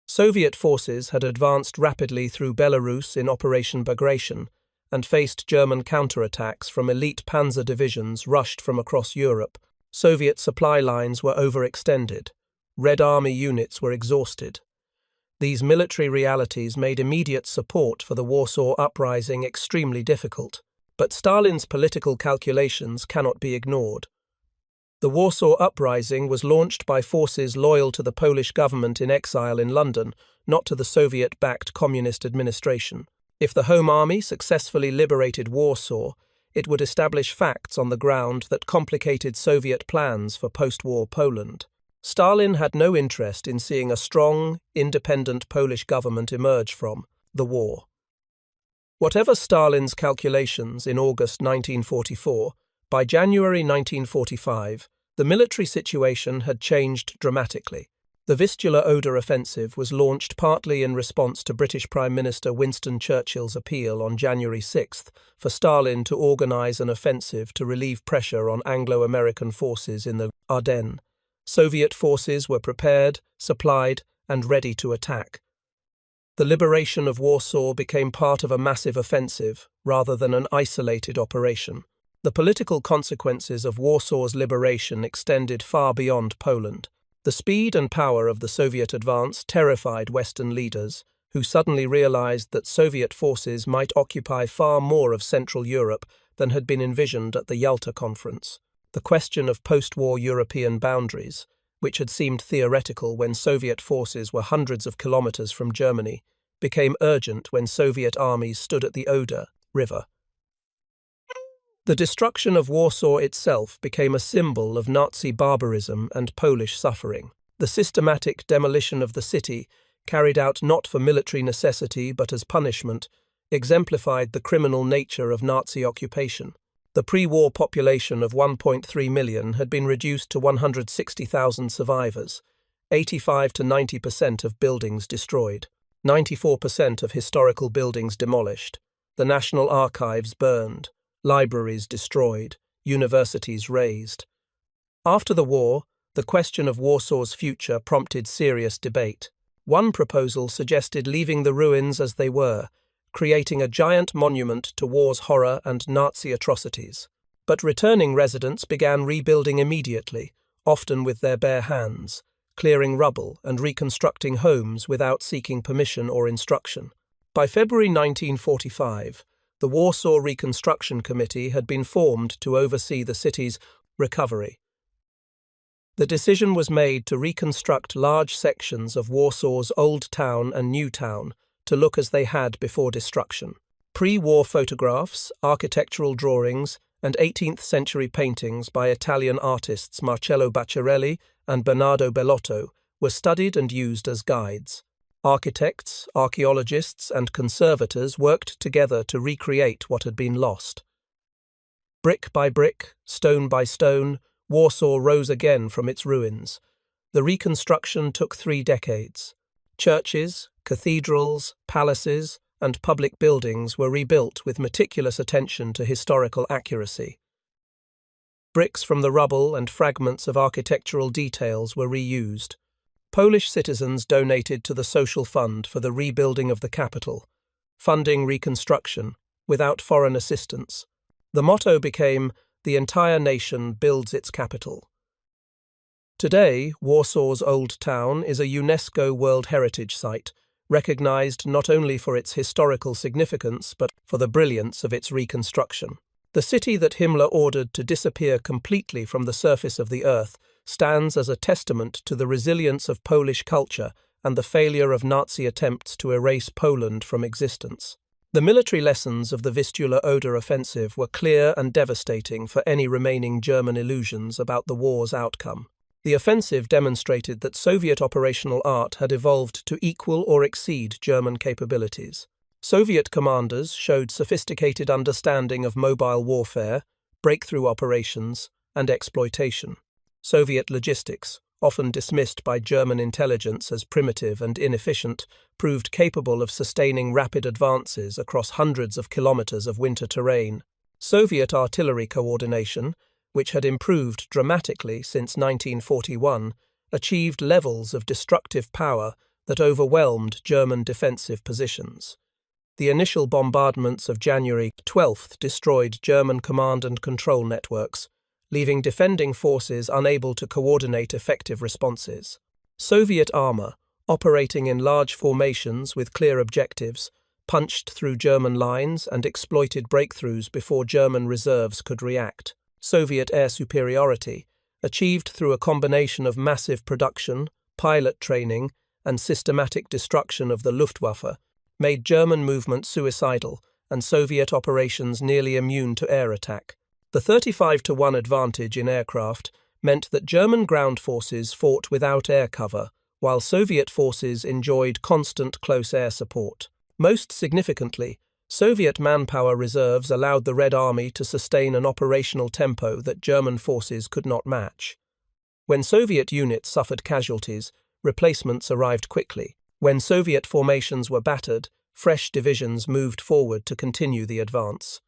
Soviet forces had advanced rapidly through Belarus in Operation Bagration and faced German counterattacks from elite panzer divisions rushed from across Europe. Soviet supply lines were overextended. Red Army units were exhausted. These military realities made immediate support for the Warsaw Uprising extremely difficult, but Stalin's political calculations cannot be ignored. The Warsaw Uprising was launched by forces loyal to the Polish government in exile in London, not to the Soviet-backed communist administration. If the Home Army successfully liberated Warsaw, it would establish facts on the ground that complicated Soviet plans for post-war Poland. Stalin had no interest in seeing a strong, independent Polish government emerge from the war. Whatever Stalin's calculations in August 1944, by January 1945, the military situation had changed dramatically. The Vistula-Oder offensive was launched partly in response to British Prime Minister Winston Churchill's appeal on January 6 for Stalin to organise an offensive to relieve pressure on Anglo-American forces in the Ardennes. Soviet forces were prepared, supplied, and ready to attack. The liberation of Warsaw became part of a massive offensive rather than an isolated operation. The political consequences of Warsaw's liberation extended far beyond Poland. The speed and power of the Soviet advance terrified Western leaders, who suddenly realized that Soviet forces might occupy far more of Central Europe than had been envisioned at the Yalta Conference. The question of post-war European boundaries, which had seemed theoretical when Soviet forces were hundreds of kilometers from Germany, became urgent when Soviet armies stood at the Oder River. The destruction of Warsaw itself became a symbol of Nazi barbarism and Polish suffering. The systematic demolition of the city, carried out not for military necessity but as punishment, exemplified the criminal nature of Nazi occupation. The pre-war population of 1.3 million had been reduced to 160,000 survivors, 85 to 90% of buildings destroyed, 94% of historical buildings demolished, the National Archives burned, libraries destroyed, universities razed. After the war, the question of Warsaw's future prompted serious debate. One proposal suggested leaving the ruins as they were, creating a giant monument to war's horror and Nazi atrocities. But returning residents began rebuilding immediately, often with their bare hands, clearing rubble and reconstructing homes without seeking permission or instruction. By February 1945, the Warsaw Reconstruction Committee had been formed to oversee the city's recovery. The decision was made to reconstruct large sections of Warsaw's Old Town and New Town to look as they had before destruction. Pre-war photographs, architectural drawings, and 18th-century paintings by Italian artists Marcello Bacciarelli and Bernardo Bellotto were studied and used as guides. Architects, archaeologists, and conservators worked together to recreate what had been lost. Brick by brick, stone by stone, Warsaw rose again from its ruins. The reconstruction took 3 decades. Churches, cathedrals, palaces, and public buildings were rebuilt with meticulous attention to historical accuracy. Bricks from the rubble and fragments of architectural details were reused. Polish citizens donated to the Social Fund for the rebuilding of the capital, funding reconstruction without foreign assistance. The motto became, "The entire nation builds its capital." Today, Warsaw's Old Town is a UNESCO World Heritage Site, recognized not only for its historical significance but for the brilliance of its reconstruction. The city that Himmler ordered to disappear completely from the surface of the earth stands as a testament to the resilience of Polish culture and the failure of Nazi attempts to erase Poland from existence. The military lessons of the Vistula-Oder offensive were clear and devastating for any remaining German illusions about the war's outcome. The offensive demonstrated that Soviet operational art had evolved to equal or exceed German capabilities. Soviet commanders showed sophisticated understanding of mobile warfare, breakthrough operations, and exploitation. Soviet logistics, often dismissed by German intelligence as primitive and inefficient, proved capable of sustaining rapid advances across hundreds of kilometers of winter terrain. Soviet artillery coordination, which had improved dramatically since 1941, achieved levels of destructive power that overwhelmed German defensive positions. The initial bombardments of January 12 destroyed German command and control networks, leaving defending forces unable to coordinate effective responses. Soviet armor, operating in large formations with clear objectives, punched through German lines and exploited breakthroughs before German reserves could react. Soviet air superiority, achieved through a combination of massive production, pilot training, and systematic destruction of the Luftwaffe, made German movement suicidal and Soviet operations nearly immune to air attack. The 35-to-1 advantage in aircraft meant that German ground forces fought without air cover, while Soviet forces enjoyed constant close air support. Most significantly, Soviet manpower reserves allowed the Red Army to sustain an operational tempo that German forces could not match. When Soviet units suffered casualties, replacements arrived quickly. When Soviet formations were battered, fresh divisions moved forward to continue the advance.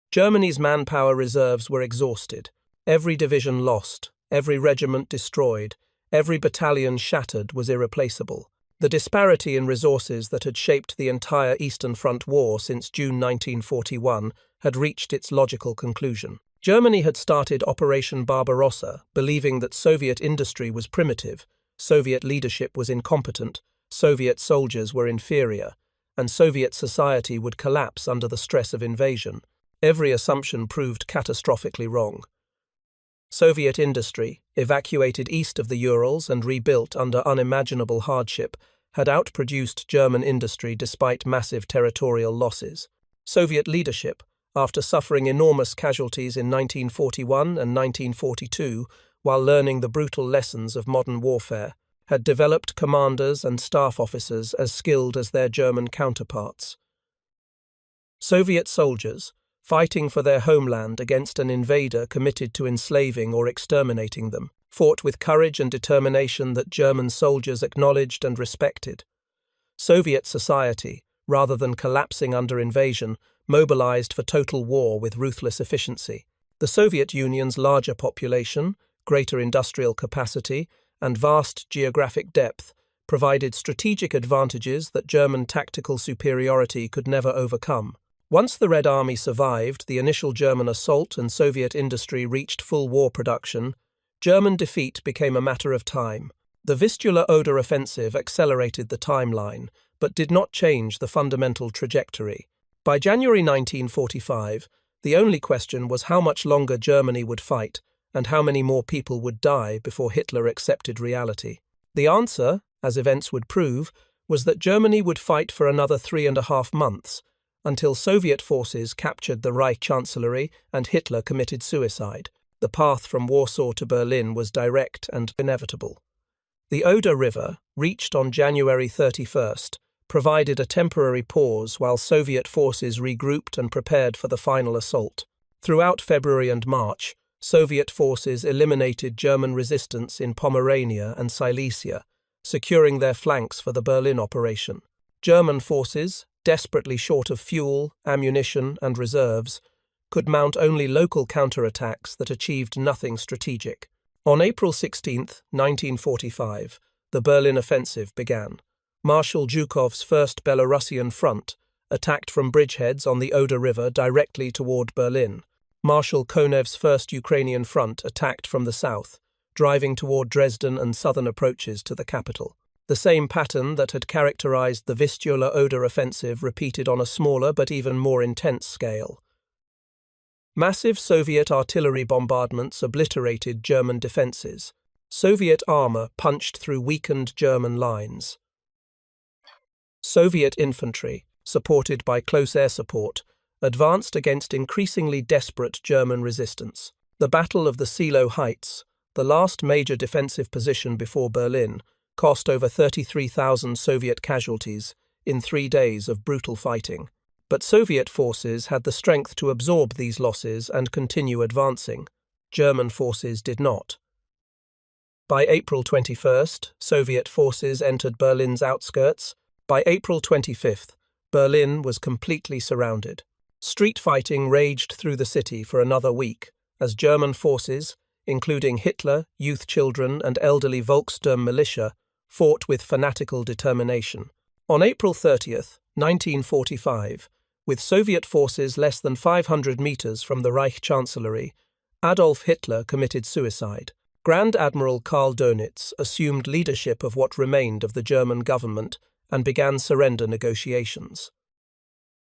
Germany's manpower reserves were exhausted. Every division lost, every regiment destroyed, every battalion shattered was irreplaceable. The disparity in resources that had shaped the entire Eastern Front War since June 1941 had reached its logical conclusion. Germany had started Operation Barbarossa, believing that Soviet industry was primitive, Soviet leadership was incompetent, Soviet soldiers were inferior, and Soviet society would collapse under the stress of invasion. Every assumption proved catastrophically wrong. Soviet industry, evacuated east of the Urals and rebuilt under unimaginable hardship, had outproduced German industry despite massive territorial losses. Soviet leadership, after suffering enormous casualties in 1941 and 1942, while learning the brutal lessons of modern warfare, had developed commanders and staff officers as skilled as their German counterparts. Soviet soldiers, fighting for their homeland against an invader committed to enslaving or exterminating them, fought with courage and determination that German soldiers acknowledged and respected. Soviet society, rather than collapsing under invasion, mobilized for total war with ruthless efficiency. The Soviet Union's larger population, greater industrial capacity, and vast geographic depth provided strategic advantages that German tactical superiority could never overcome. Once the Red Army survived the initial German assault and Soviet industry reached full war production, German defeat became a matter of time. The Vistula-Oder offensive accelerated the timeline, but did not change the fundamental trajectory. By January 1945, the only question was how much longer Germany would fight and how many more people would die before Hitler accepted reality. The answer, as events would prove, was that Germany would fight for another 3.5 months, until Soviet forces captured the Reich Chancellery and Hitler committed suicide. The path from Warsaw to Berlin was direct and inevitable. The Oder River, reached on January 31st, provided a temporary pause while Soviet forces regrouped and prepared for the final assault. Throughout February and March, Soviet forces eliminated German resistance in Pomerania and Silesia, securing their flanks for the Berlin operation. German forces, desperately short of fuel, ammunition, and reserves, could mount only local counterattacks that achieved nothing strategic. On April 16, 1945, the Berlin offensive began. Marshal Zhukov's First Belarusian Front attacked from bridgeheads on the Oder River directly toward Berlin. Marshal Konev's First Ukrainian Front attacked from the south, driving toward Dresden and southern approaches to the capital. The same pattern that had characterized the Vistula-Oder offensive repeated on a smaller but even more intense scale. Massive Soviet artillery bombardments obliterated German defenses. Soviet armor punched through weakened German lines. Soviet infantry, supported by close air support, advanced against increasingly desperate German resistance. The Battle of the Seelow Heights, the last major defensive position before Berlin, cost over 33,000 Soviet casualties in 3 days of brutal fighting. But Soviet forces had the strength to absorb these losses and continue advancing. German forces did not. By April 21st, Soviet forces entered Berlin's outskirts. By April 25th, Berlin was completely surrounded. Street fighting raged through the city for another week, as German forces, including Hitler, youth children, and elderly Volkssturm militia, fought with fanatical determination. On April 30th, 1945, with Soviet forces less than 500 meters from the Reich Chancellery, Adolf Hitler committed suicide. Grand Admiral Karl Dönitz assumed leadership of what remained of the German government and began surrender negotiations.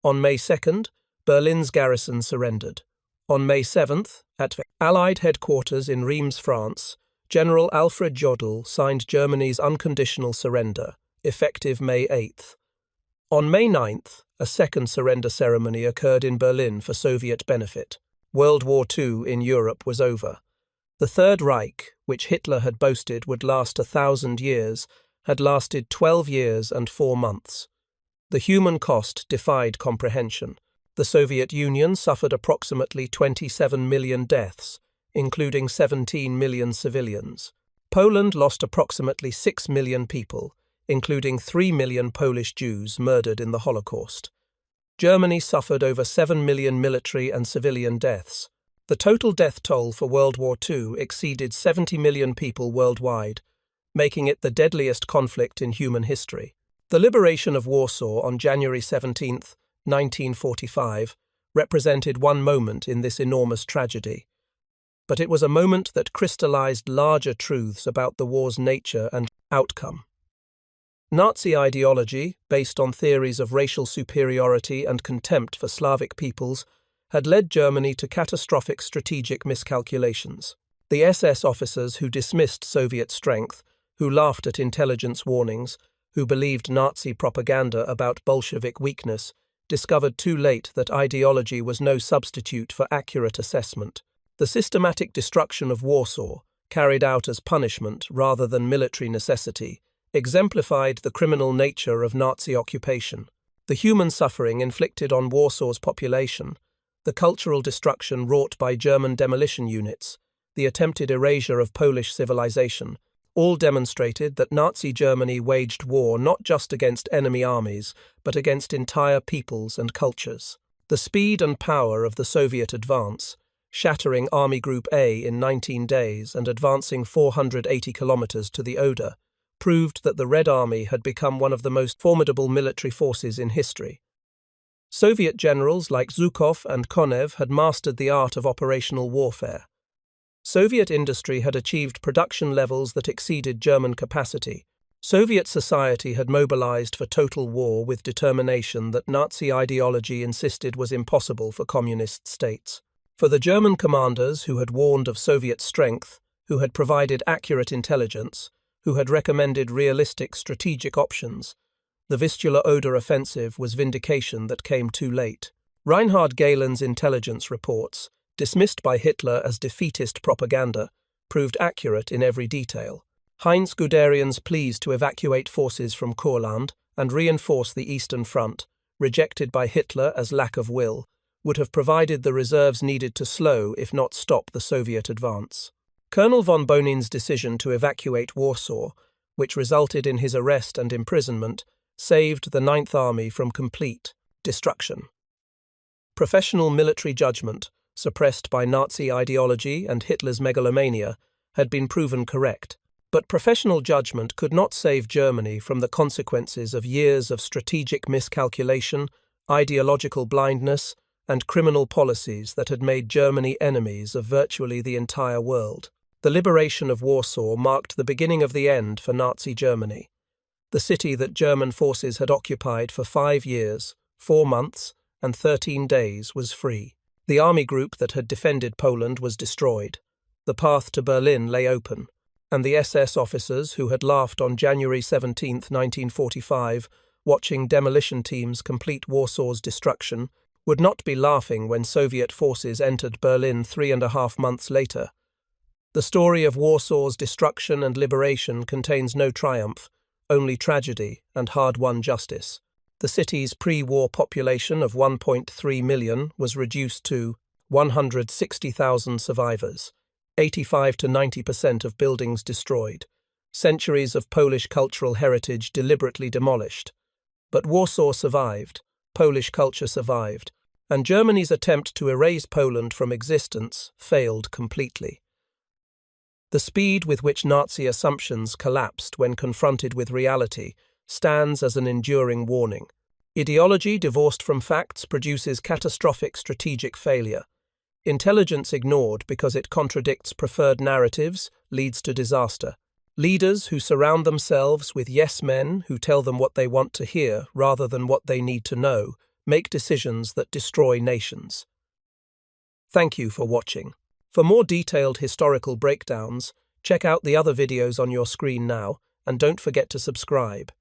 On May 2nd, Berlin's garrison surrendered. On May 7th, at Allied headquarters in Reims, France, General Alfred Jodl signed Germany's unconditional surrender, effective May 8th. On May 9th, a second surrender ceremony occurred in Berlin for Soviet benefit. World War II in Europe was over. The Third Reich, which Hitler had boasted would last 1,000 years, had lasted 12 years and 4 months. The human cost defied comprehension. The Soviet Union suffered approximately 27 million deaths, including 17 million civilians. Poland lost approximately 6 million people, including 3 million Polish Jews murdered in the Holocaust. Germany suffered over 7 million military and civilian deaths. The total death toll for World War II exceeded 70 million people worldwide, making it the deadliest conflict in human history. The liberation of Warsaw on January 17, 1945, represented one moment in this enormous tragedy. But it was a moment that crystallized larger truths about the war's nature and outcome. Nazi ideology, based on theories of racial superiority and contempt for Slavic peoples, had led Germany to catastrophic strategic miscalculations. The SS officers who dismissed Soviet strength, who laughed at intelligence warnings, who believed Nazi propaganda about Bolshevik weakness, discovered too late that ideology was no substitute for accurate assessment. The systematic destruction of Warsaw, carried out as punishment rather than military necessity, exemplified the criminal nature of Nazi occupation. The human suffering inflicted on Warsaw's population, the cultural destruction wrought by German demolition units, the attempted erasure of Polish civilization, all demonstrated that Nazi Germany waged war not just against enemy armies, but against entire peoples and cultures. The speed and power of the Soviet advance, shattering Army Group A in 19 days and advancing 480 kilometers to the Oder, proved that the Red Army had become one of the most formidable military forces in history. Soviet generals like Zhukov and Konev had mastered the art of operational warfare. Soviet industry had achieved production levels that exceeded German capacity. Soviet society had mobilized for total war with determination that Nazi ideology insisted was impossible for communist states. For the German commanders who had warned of Soviet strength, who had provided accurate intelligence, who had recommended realistic strategic options, the Vistula-Oder offensive was vindication that came too late. Reinhard Gehlen's intelligence reports, dismissed by Hitler as defeatist propaganda, proved accurate in every detail. Heinz Guderian's pleas to evacuate forces from Courland and reinforce the Eastern Front, rejected by Hitler as lack of will, would have provided the reserves needed to slow, if not stop, the Soviet advance. Colonel von Bonin's decision to evacuate Warsaw, which resulted in his arrest and imprisonment, saved the Ninth Army from complete destruction. Professional military judgment, suppressed by Nazi ideology and Hitler's megalomania, had been proven correct. But professional judgment could not save Germany from the consequences of years of strategic miscalculation, ideological blindness, and criminal policies that had made Germany enemies of virtually the entire world. The liberation of Warsaw marked the beginning of the end for Nazi Germany. The city that German forces had occupied for 5 years, 4 months, and 13 days was free. The army group that had defended Poland was destroyed. The path to Berlin lay open, and the SS officers who had laughed on January 17, 1945, watching demolition teams complete Warsaw's destruction, would not be laughing when Soviet forces entered Berlin 3.5 months later. The story of Warsaw's destruction and liberation contains no triumph, only tragedy and hard-won justice. The city's pre-war population of 1.3 million was reduced to 160,000 survivors, 85 to 90% of buildings destroyed, centuries of Polish cultural heritage deliberately demolished. But Warsaw survived, Polish culture survived, and Germany's attempt to erase Poland from existence failed completely. The speed with which Nazi assumptions collapsed when confronted with reality stands as an enduring warning. Ideology divorced from facts produces catastrophic strategic failure. Intelligence ignored because it contradicts preferred narratives leads to disaster. Leaders who surround themselves with yes men who tell them what they want to hear rather than what they need to know make decisions that destroy nations. Thank you for watching. For more detailed historical breakdowns, check out the other videos on your screen now, and don't forget to subscribe.